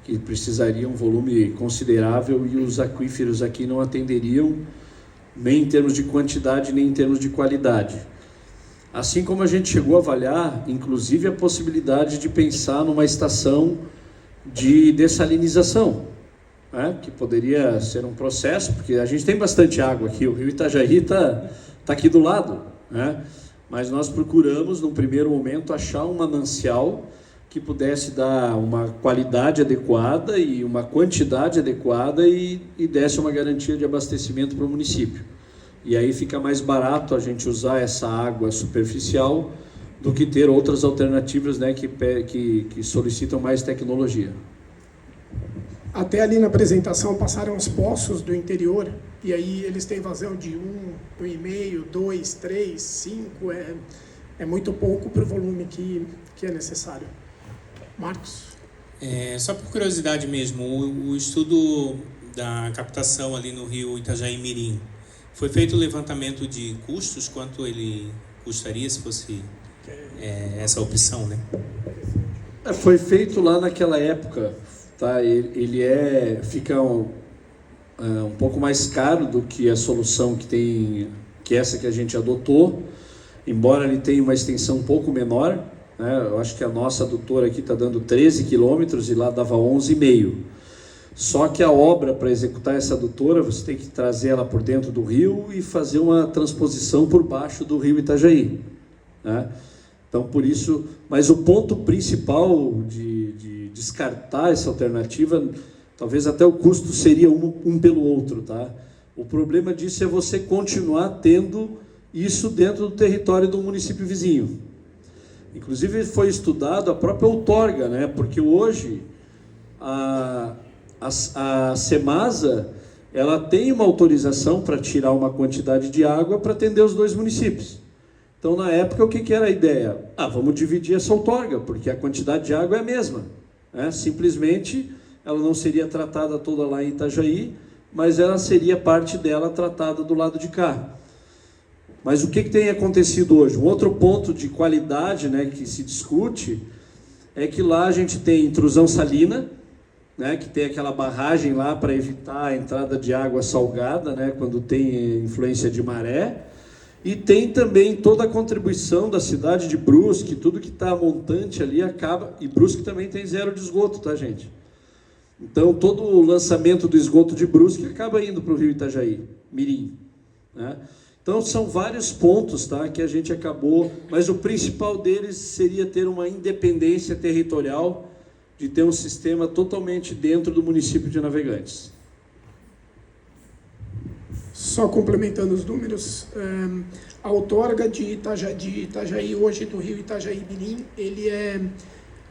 Que precisaria um volume considerável e os aquíferos aqui não atenderiam nem em termos de quantidade, nem em termos de qualidade. Assim como a gente chegou a avaliar, inclusive, a possibilidade de pensar numa estação de dessalinização, né? Que poderia ser um processo, porque a gente tem bastante água aqui, o rio Itajaí está aqui do lado, né? Mas nós procuramos, num primeiro momento, achar um manancial que pudesse dar uma qualidade adequada e uma quantidade adequada e desse uma garantia de abastecimento para o município. E aí fica mais barato a gente usar essa água superficial do que ter outras alternativas, né, que solicitam mais tecnologia. Até ali na apresentação passaram os poços do interior, e aí eles têm vazão de 1,5, 2, 3, 5, é muito pouco para o volume que é necessário. Marcos? Só por curiosidade mesmo, o estudo da captação ali no rio Itajaí-Mirim, foi feito o levantamento de custos, quanto ele custaria se fosse essa opção, né? Foi feito lá naquela época, tá? Ele fica um pouco mais caro do que a solução que essa que a gente adotou, embora ele tenha uma extensão um pouco menor, né? Eu acho que a nossa adutora aqui está dando 13 quilômetros e lá dava 11,5. Só que a obra para executar essa adutora, você tem que trazer ela por dentro do rio e fazer uma transposição por baixo do rio Itajaí, né? Então, por isso, mas o ponto principal de descartar essa alternativa, talvez até o custo seria um pelo outro, tá? O problema disso é você continuar tendo isso dentro do território do município vizinho. Inclusive foi estudado a própria outorga, né? Porque hoje a Semasa, ela tem uma autorização para tirar uma quantidade de água para atender os dois municípios. Então, na época, o que era a ideia? Vamos dividir essa outorga, porque a quantidade de água é a mesma, né? Simplesmente, ela não seria tratada toda lá em Itajaí, mas ela seria parte dela tratada do lado de cá. Mas o que tem acontecido hoje? Um outro ponto de qualidade, né, que se discute é que lá a gente tem intrusão salina, né, que tem aquela barragem lá para evitar a entrada de água salgada, né, quando tem influência de maré, e tem também toda a contribuição da cidade de Brusque, tudo que está montante ali acaba, e Brusque também tem zero de esgoto, tá, gente? Então todo o lançamento do esgoto de Brusque acaba indo para o rio Itajaí, Mirim, né? Então são vários pontos, tá, que a gente acabou, mas o principal deles seria ter uma independência territorial, de ter um sistema totalmente dentro do município de Navegantes. Só complementando os números, a outorga de Itajaí hoje, do Rio Itajaí-Mirim, ele é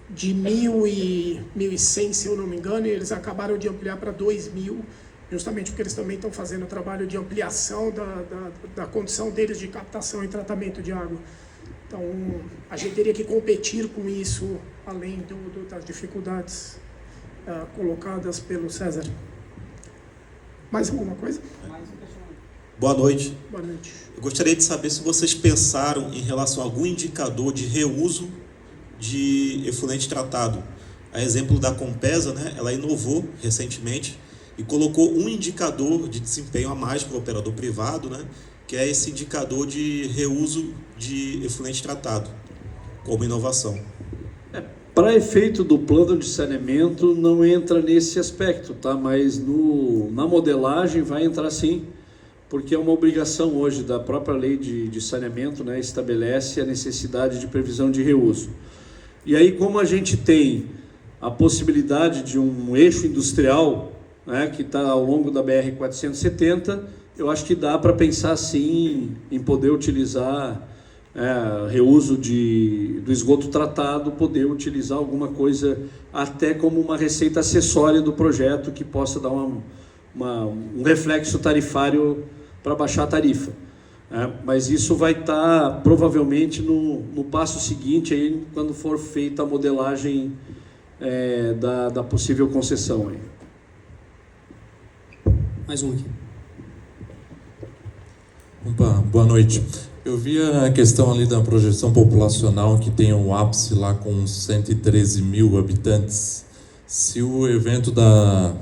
de 1.100, se eu não me engano, e eles acabaram de ampliar para 2.000, justamente porque eles também estão fazendo o trabalho de ampliação da condição deles de captação e tratamento de água. Então, a gente teria que competir com isso, além das dificuldades colocadas pelo César. Mais alguma coisa? Boa noite. Boa noite. Eu gostaria de saber se vocês pensaram em relação a algum indicador de reuso de efluente tratado. A exemplo da Compesa, né, ela inovou recentemente e colocou um indicador de desempenho a mais para o operador privado, né, que é esse indicador de reuso de efluente tratado, como inovação. Para efeito do plano de saneamento, não entra nesse aspecto, tá? Mas na modelagem vai entrar sim, porque é uma obrigação hoje da própria lei de saneamento, né? Estabelece a necessidade de previsão de reuso. E aí, como a gente tem a possibilidade de um eixo industrial, né, que está ao longo da BR-470, eu acho que dá para pensar sim em poder utilizar reuso do esgoto tratado, poder utilizar alguma coisa até como uma receita acessória do projeto que possa dar um reflexo tarifário para baixar a tarifa. Mas isso vai estar provavelmente no passo seguinte, aí, quando for feita a modelagem da possível concessão. Aí. Mais um aqui. Opa, boa noite. Eu vi a questão ali da projeção populacional que tem um ápice lá com 113 mil habitantes. Se o evento da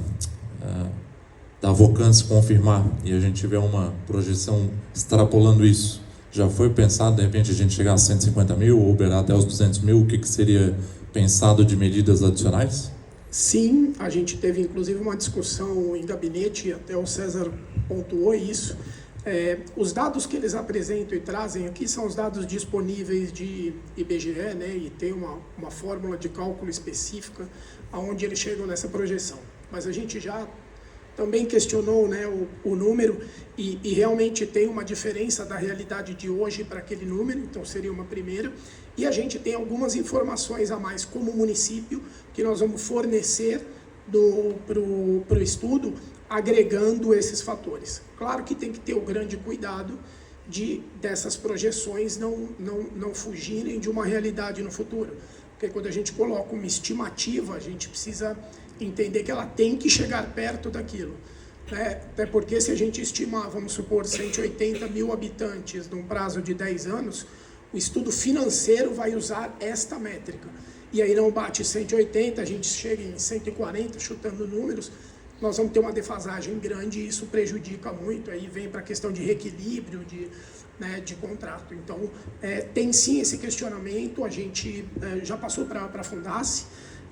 Vocan se confirmar e a gente tiver uma projeção extrapolando isso, já foi pensado, de repente, a gente chegar a 150 mil ou beirar até os 200 mil, o que seria pensado de medidas adicionais? Sim, a gente teve inclusive uma discussão em gabinete, até o César pontuou isso. Os dados que eles apresentam e trazem aqui são os dados disponíveis de IBGE, né, e tem uma fórmula de cálculo específica aonde eles chegam nessa projeção. Mas a gente já também questionou, né, o número e realmente tem uma diferença da realidade de hoje para aquele número, então seria uma primeira. E a gente tem algumas informações a mais como município que nós vamos fornecer para o estudo, agregando esses fatores. Claro que tem que ter o grande cuidado dessas projeções não fugirem de uma realidade no futuro. Porque quando a gente coloca uma estimativa, a gente precisa entender que ela tem que chegar perto daquilo. Né? Até porque se a gente estimar, vamos supor, 180 mil habitantes num prazo de 10 anos, o estudo financeiro vai usar esta métrica. E aí não bate 180, a gente chega em 140, chutando números, nós vamos ter uma defasagem grande e isso prejudica muito, aí vem para a questão de reequilíbrio, de contrato. Então, tem sim esse questionamento, a gente já passou para a Fundace,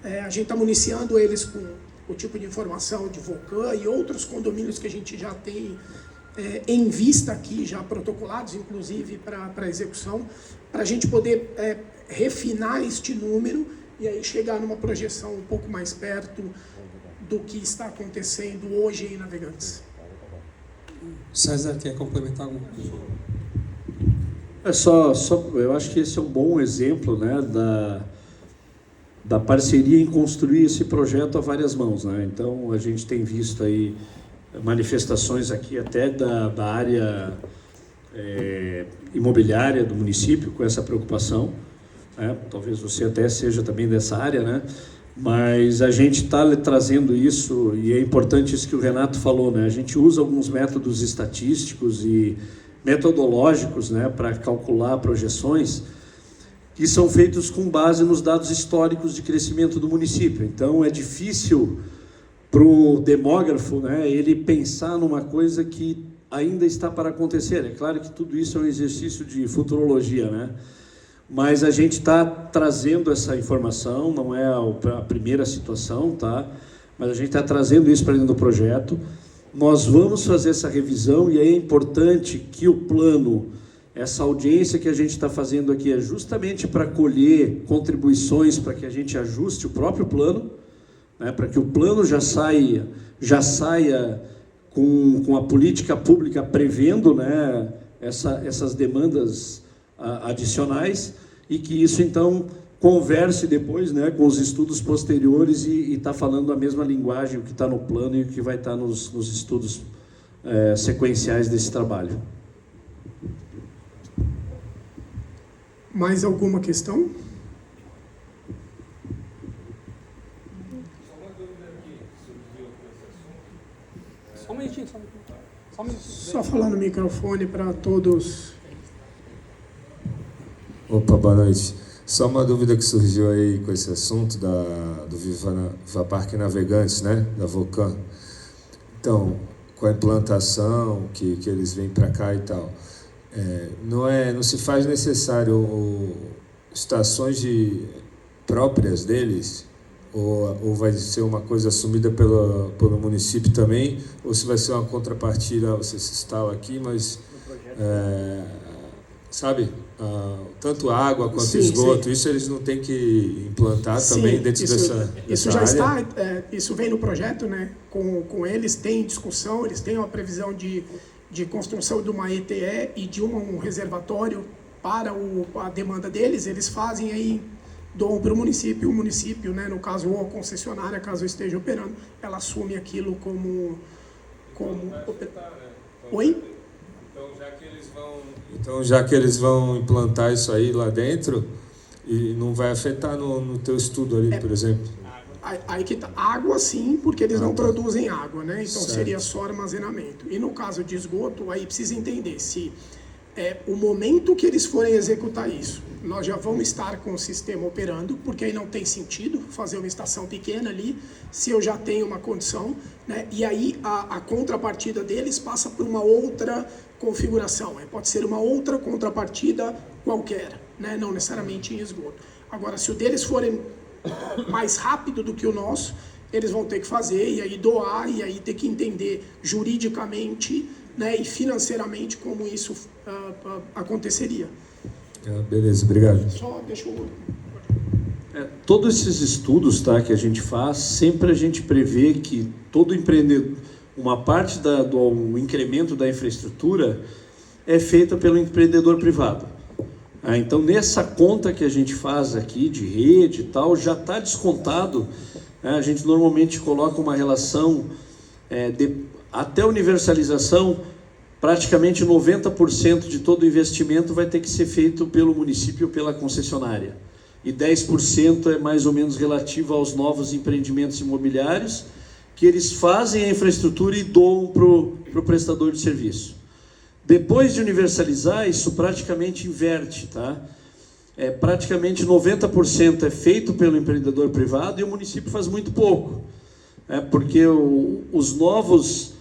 a gente está municiando eles com o tipo de informação de Vocan e outros condomínios que a gente já tem em vista aqui, já protocolados, inclusive, para execução, para a gente poder refinar este número e aí chegar numa projeção um pouco mais perto do que está acontecendo hoje em Navegantes. César, quer complementar alguma coisa? Eu acho que esse é um bom exemplo, né, da parceria em construir esse projeto a várias mãos, né? Então, a gente tem visto aí manifestações aqui até da área imobiliária do município com essa preocupação, né? Talvez você até seja também dessa área, né? Mas a gente está trazendo isso, e é importante isso que o Renato falou, né? A gente usa alguns métodos estatísticos e metodológicos, né, para calcular projeções que são feitos com base nos dados históricos de crescimento do município. Então, é difícil para o demógrafo, né, ele pensar numa coisa que ainda está para acontecer. É claro que tudo isso é um exercício de futurologia, né? Mas a gente está trazendo essa informação, não é a primeira situação, tá? Mas a gente está trazendo isso para dentro do projeto. Nós vamos fazer essa revisão e é importante que o plano, essa audiência que a gente está fazendo aqui é justamente para colher contribuições para que a gente ajuste o próprio plano, né? Para que o plano já saia com a política pública prevendo, né, essas demandas adicionais, e que isso, então, converse depois, né, com os estudos posteriores e está falando a mesma linguagem, o que está no plano e o que vai estar nos estudos sequenciais desse trabalho. Mais alguma questão? Só um minutinho, só um minutinho. Só um minutinho. Só falar no microfone para todos. Opa, boa noite. Só uma dúvida que surgiu aí com esse assunto do Viva Parque Navegantes, né, da Vocan. Então, com a implantação que eles vêm para cá e tal, não se faz necessário estações próprias deles, ou vai ser uma coisa assumida pelo município também, ou se vai ser uma contrapartida, você se instala aqui, mas sabe, tanto água quanto Sim, esgoto, sim. Isso eles não têm que implantar Sim, também dentro isso dessa já área? está, isso vem no projeto, né? Com eles, tem discussão, eles têm uma previsão de construção de uma ETE e de um reservatório para a demanda deles. Eles fazem aí, doam para o município, né? No caso, ou a concessionária, caso esteja operando, ela assume aquilo como Oi? Então, já que eles vão implantar isso aí lá dentro, e não vai afetar no teu estudo ali, por exemplo? Aí que tá. Água sim, porque eles não tá. produzem água, né? Então Certo. seria só armazenamento. E no caso de esgoto, aí precisa entender se o momento que eles forem executar isso, nós já vamos estar com o sistema operando, porque aí não tem sentido fazer uma estação pequena ali, se eu já tenho uma condição, né? E aí a contrapartida deles passa por uma outra configuração. Pode ser uma outra contrapartida qualquer, né? Não necessariamente em esgoto. Agora, se o deles forem mais rápido do que o nosso, eles vão ter que fazer, e aí doar, e aí ter que entender juridicamente, né, e financeiramente como isso aconteceria. Beleza, obrigado. Só deixa eu... Todos esses estudos, tá, que a gente faz, sempre a gente prevê que todo empreendedor, uma parte do incremento da infraestrutura é feita pelo empreendedor privado. Então, nessa conta que a gente faz aqui de rede e tal, já está descontado, né? A gente normalmente coloca uma relação até universalização, praticamente 90% de todo o investimento vai ter que ser feito pelo município ou pela concessionária. E 10% é mais ou menos relativo aos novos empreendimentos imobiliários, que eles fazem a infraestrutura e doam para o prestador de serviço. Depois de universalizar, isso praticamente inverte, tá? Praticamente 90% é feito pelo empreendedor privado e o município faz muito pouco. Porque os novos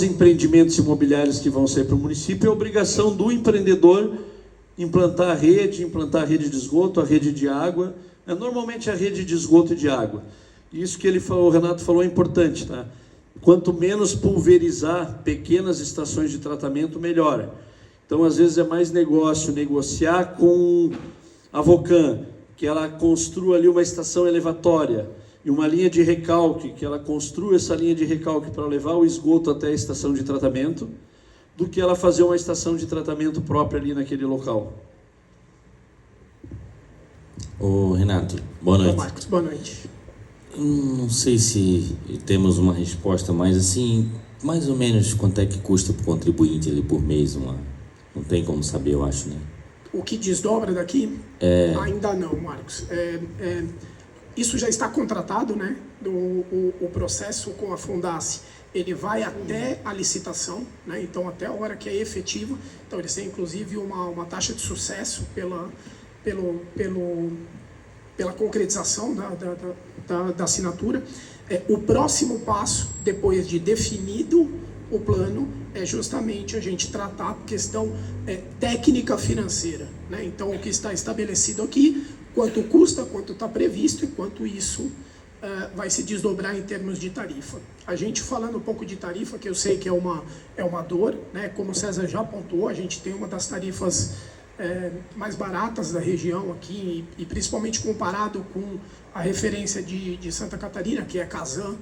empreendimentos imobiliários que vão sair para o município é obrigação do empreendedor implantar a rede de esgoto, a rede de água, normalmente a rede de esgoto e de água. Isso que o Renato falou é importante, tá? Quanto menos pulverizar pequenas estações de tratamento, melhor. Então, às vezes, é mais negociar com a Vocan, que ela construa ali uma estação elevatória e uma linha de recalque, que ela construa essa linha de recalque para levar o esgoto até a estação de tratamento, do que ela fazer uma estação de tratamento própria ali naquele local. Ô Renato, boa noite. Ô, Marcos, boa noite. Não sei se temos uma resposta, mas assim, mais ou menos quanto é que custa para o contribuinte ali por mês? Não tem como saber, eu acho, né? O que desdobra daqui? Ainda não, Marcos. Isso já está contratado, né? O processo com a Fundace, ele vai até a licitação, né? Então até a hora que é efetiva. Então eles têm inclusive uma taxa de sucesso pela concretização da assinatura. O próximo passo, depois de definido o plano, é justamente a gente tratar a questão técnica financeira, né? Então, o que está estabelecido aqui, quanto custa, quanto está previsto e quanto isso vai se desdobrar em termos de tarifa. A gente falando um pouco de tarifa, que eu sei que é uma dor, né? Como o César já apontou, a gente tem uma das tarifas mais baratas da região aqui, e principalmente comparado com a referência de Santa Catarina, que é Casan,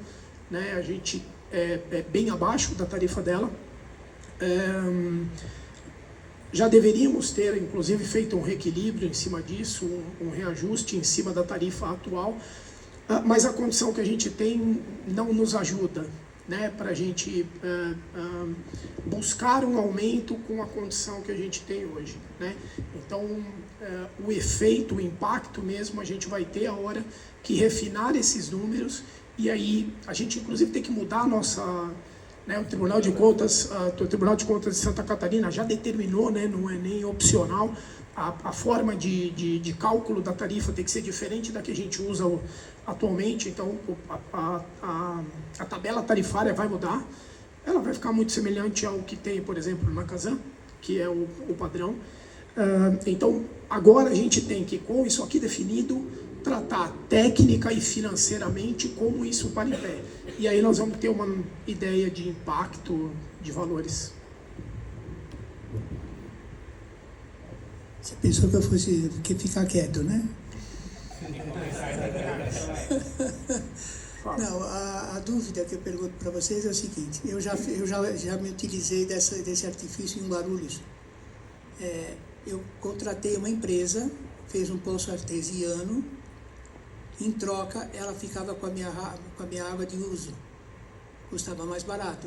né? A gente é bem abaixo da tarifa dela. Já deveríamos ter, inclusive, feito um reequilíbrio em cima disso, um reajuste em cima da tarifa atual, mas a condição que a gente tem não nos ajuda, né, para a gente buscar um aumento com a condição que a gente tem hoje, né? Então, o efeito, o impacto mesmo, a gente vai ter a hora que refinar esses números, e aí a gente, inclusive, tem que mudar a nossa... Né, o Tribunal de Contas de Santa Catarina já determinou, né, não é nem opcional, a forma de cálculo da tarifa tem que ser diferente da que a gente usa atualmente. Então, a tabela tarifária vai mudar, ela vai ficar muito semelhante ao que tem, por exemplo, na Casan, que é o padrão. Então, agora a gente tem que, com isso aqui definido, tratar técnica e financeiramente como isso para em pé. E aí nós vamos ter uma ideia de impacto de valores. Você pensou que eu fosse ficar quieto, né? Não, a dúvida que eu pergunto para vocês é o seguinte: eu já me utilizei desse artifício em Guarulhos. Eu contratei uma empresa, fez um poço artesiano. Em troca, ela ficava com a minha água de uso, custava mais barato.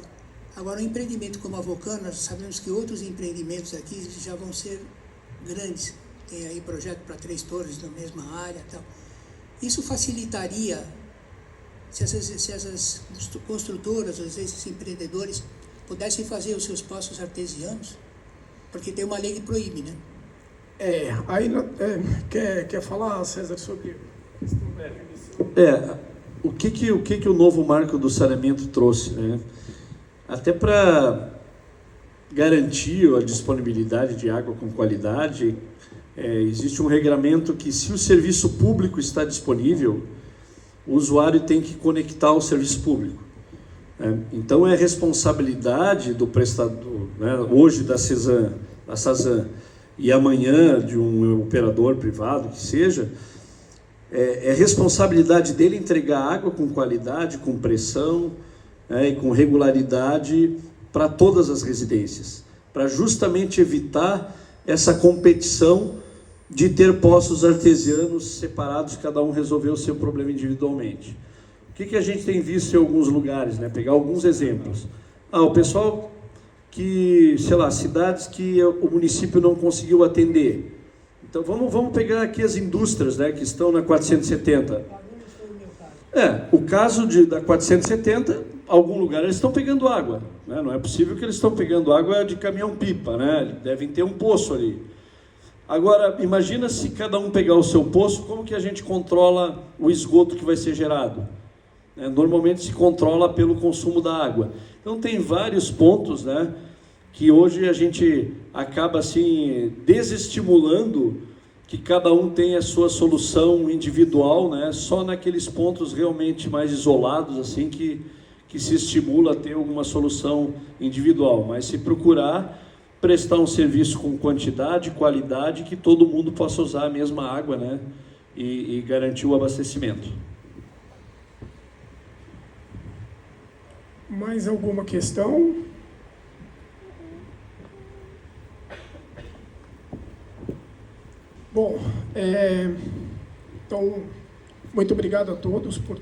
Agora, um empreendimento como a Vocan, nós sabemos que outros empreendimentos aqui já vão ser grandes. Tem aí projeto para 3 torres na mesma área e tal. Isso facilitaria se essas construtoras, ou esses empreendedores, pudessem fazer os seus poços artesianos, porque tem uma lei que proíbe, né? Quer falar, César, sobre... O que o novo marco do saneamento trouxe, né? Até para garantir a disponibilidade de água com qualidade, existe um regramento que, se o serviço público está disponível, o usuário tem que conectar ao serviço público. Então, é responsabilidade do prestador, né, hoje da Sazan, e amanhã de um operador privado, que seja, é responsabilidade dele entregar água com qualidade, com pressão, e com regularidade para todas as residências, para justamente evitar essa competição de ter poços artesianos separados, cada um resolver o seu problema individualmente. O que a gente tem visto em alguns lugares, né? Pegar alguns exemplos. O pessoal que, sei lá, cidades que o município não conseguiu atender. Então, vamos pegar aqui as indústrias, né, que estão na 470. O caso da 470, algum lugar eles estão pegando água, né? Não é possível que eles estão pegando água de caminhão-pipa, né? Devem ter um poço ali. Agora, imagina se cada um pegar o seu poço, como que a gente controla o esgoto que vai ser gerado? Normalmente se controla pelo consumo da água. Então, tem vários pontos, né, que hoje a gente acaba assim desestimulando que cada um tenha a sua solução individual, né, só naqueles pontos realmente mais isolados, assim, que se estimula a ter alguma solução individual. Mas se procurar prestar um serviço com quantidade, qualidade, que todo mundo possa usar a mesma água, né, e garantir o abastecimento. Mais alguma questão? Bom, então, muito obrigado a todos por